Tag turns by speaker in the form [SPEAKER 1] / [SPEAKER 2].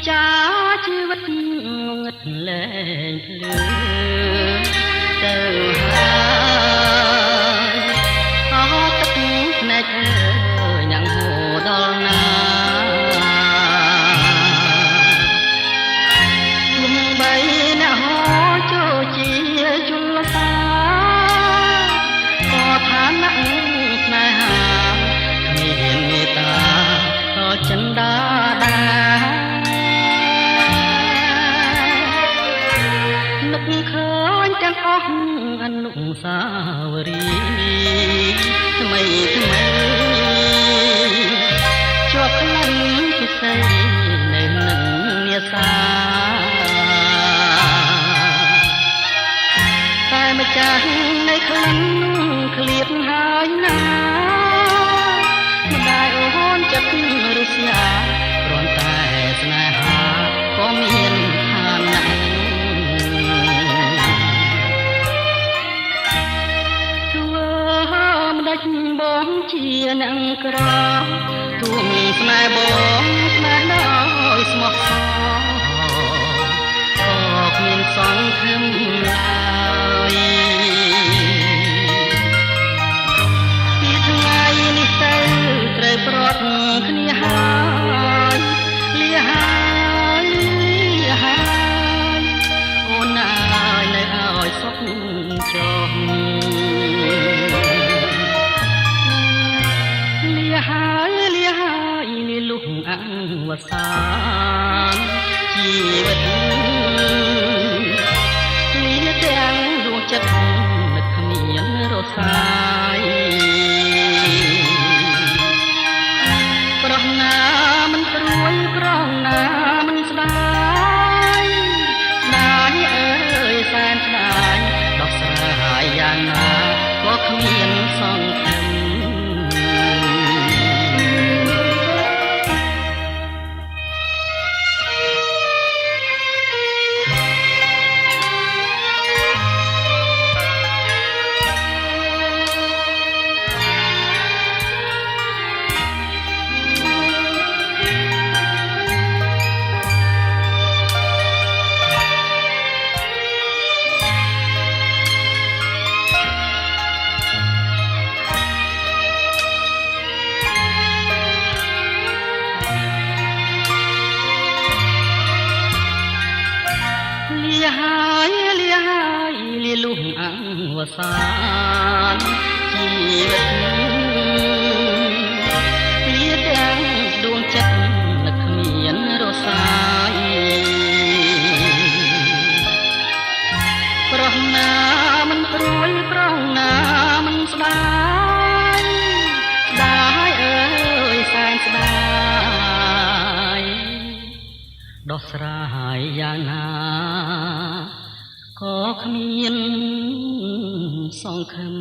[SPEAKER 1] ចាជីវិតងឹតលែងភ្លឺទៅហើយអស់ទឹកភ្នែកអើយយ៉ាងហូរដល់ណាលំបីអ្នកហោចូលជាជលសាក៏ឋានៈស្នេហាគ្មានមេត្តាក៏ចិន្តាដែរនឹកឃើញទាំងអស់អនុស្សាវរីយ៍ថ្មីថ្មីជាប់ក្លិនពិសេសនៅនឹងនេសាតែម្ចាស់នៃក្លិនឃ្លាតហើយណាមិនដែលអូនចិត្តរស្យាគ្រាន់តែស្នេហាក៏មានឋានៈបងជាអ្នកក្រទួងស្នេហ៍បងស្នេហ៍ដោយស្មោះសរក៏គ្មានសង្ឃឹមឡើយពីថ្ងៃនេះទៅត្រូវប្រត់គ្នាហើយលាហើយលាហើយអូនអើយនៅឲ្យសុខចុះហើយលាហើយនេះលុះអវសានជីវិតលាទាំងដួងចិត្តនឹកគ្មានរសាយប្រោះណាមិនព្រួយប្រោះណាមិនស្ដាយស្ដាយអើយសែនស្ដាយដោះស្រាយយ៉ាងណាក៏គ្មានសង្ឃឹមលាលុះអវសានជីវិតលាទាំងដួងចិត្តនឹកគ្មានរសាយប្រោះណាមិនព្រួយប្រោះណាមិនស្ដាយស្ដាយអើយសែនស្ដាយដោះស្រាយយ៉ាងណាក៏គ្មានសង្ឃឹម